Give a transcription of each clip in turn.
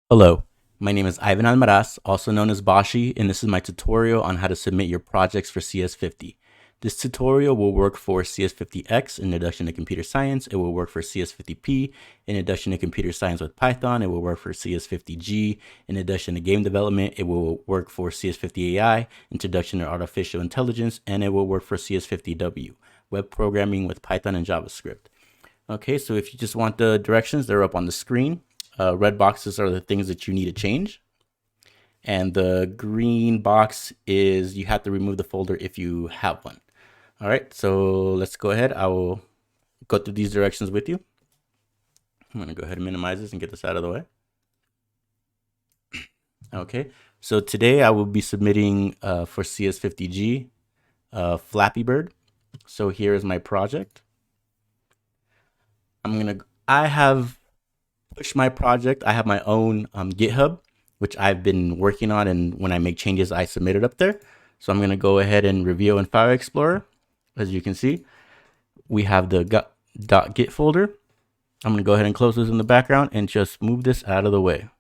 Hello, my name is Ivan Almaraz, also known as Bashi, and this is my tutorial on how to submit your projects for CS50. This tutorial will work for CS50X, Introduction to Computer Science. It will work for CS50P, Introduction to Computer Science with Python. It will work for CS50G, Introduction to Game Development. It will work for CS50AI, Introduction to Artificial Intelligence, and it will work for CS50W, Web Programming with Python and JavaScript. Okay, so if you just want the directions, they're up on the screen. Red boxes are the things that you need to change. And the green box is you have to remove the folder if you have one. All right, so let's go ahead. I will go through these directions with you. I'm gonna go ahead and minimize this and get this out of the way. Okay, so today I will be submitting for CS50G Flappy Bird. So here is my project. I have pushed my project. I have my own GitHub, which I've been working on, and when I make changes, I submit it up there. So I'm gonna go ahead and review in File Explorer. As you can see, we have the .git folder. I'm gonna go ahead and close this in the background and just move this out of the way.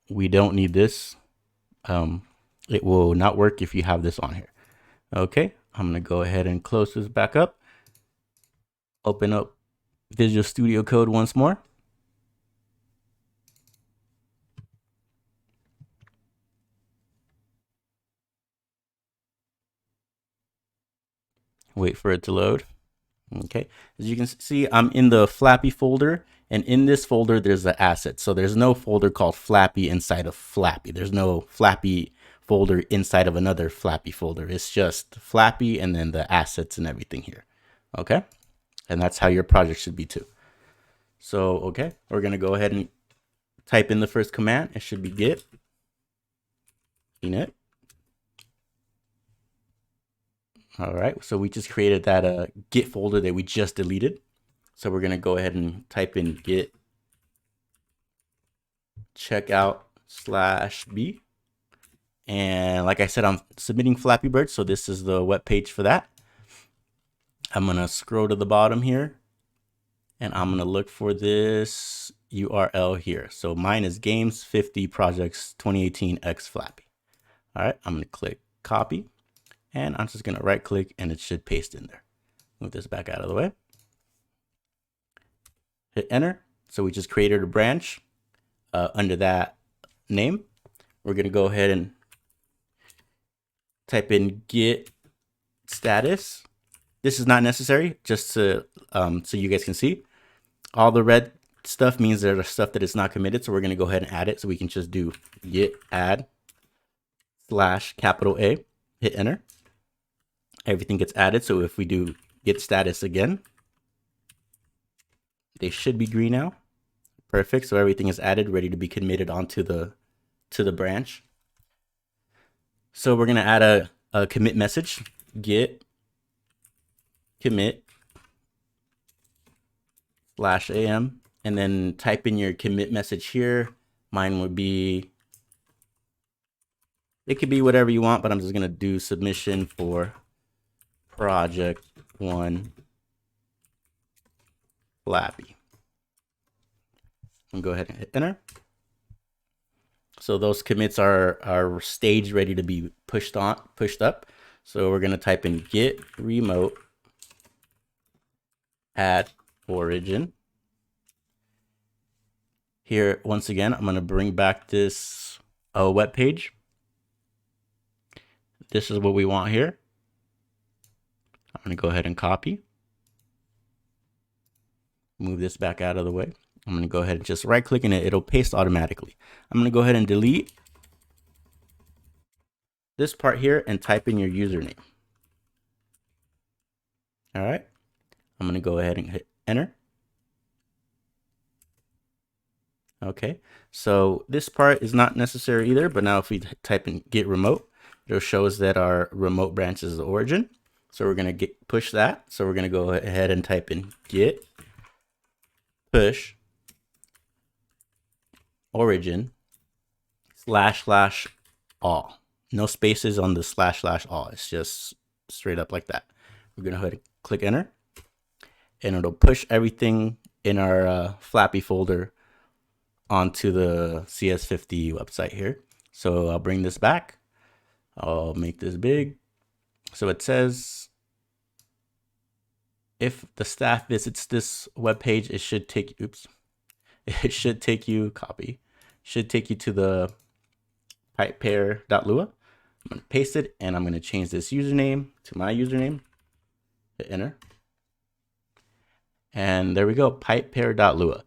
We don't need this. It will not work if you have this on here. Okay, I'm gonna go ahead and close this back up. Open up Visual Studio Code once more. Wait for it to load. Okay, as you can see, I'm in the Flappy folder, and in this folder, there's the assets. So there's no folder called Flappy inside of Flappy. There's no Flappy folder inside of another Flappy folder. It's just Flappy and then the assets and everything here. Okay, and that's how your project should be too. So, okay, we're gonna go ahead and type in the first command. It should be git init. All right, so we just created that git folder that we just deleted. So we're gonna go ahead and type in git checkout/b. And like I said, I'm submitting Flappy Bird, so this is the web page for that. I'm gonna scroll to the bottom here, and I'm gonna look for this URL here. So mine is Games 50 Projects 2018 X Flappy. All right, I'm gonna click copy, and I'm just gonna right click, and it should paste in there. Move this back out of the way. Hit enter. So we just created a branch under that name. We're gonna go ahead and type in git status. This is not necessary, just to so you guys can see. All the red stuff means there's stuff that is not committed, so we're gonna go ahead and add it. So we can just do git add /A, hit enter. Everything gets added. So if we do git status again, they should be green now. Perfect. So everything is added, ready to be committed onto the branch. So we're gonna add a commit message, git commit /am, and then type in your commit message here. Mine would be, it could be whatever you want, but I'm just gonna do submission for project 1 Flappy. And go ahead and hit enter. So those commits are staged, ready to be pushed up. So we're gonna type in git remote add origin. Here, once again, I'm gonna bring back this web page. This is what we want here. I'm gonna go ahead and copy. Move this back out of the way. I'm gonna go ahead and just right click in it. It'll paste automatically. I'm gonna go ahead and delete this part here and type in your username. All right. I'm gonna go ahead and hit enter. Okay, so this part is not necessary either, but now if we type in git remote, it'll show us that our remote branch is the origin. So we're gonna push that. So we're gonna go ahead and type in git push origin /all. No spaces on the /all. It's just straight up like that. We're gonna go ahead and click enter, and it'll push everything in our Flappy folder onto the CS50 website here. So I'll bring this back. I'll make this big. So it says, if the staff visits this web page, it should take, it should take you, should take you to the pipepair.lua. I'm going to paste it, and I'm going to change this username to my username. Hit enter. And there we go, pipepair.lua.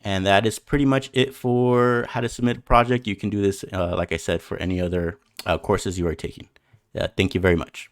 And that is pretty much it for how to submit a project. You can do this, like I said, for any other courses you are taking. Thank you very much.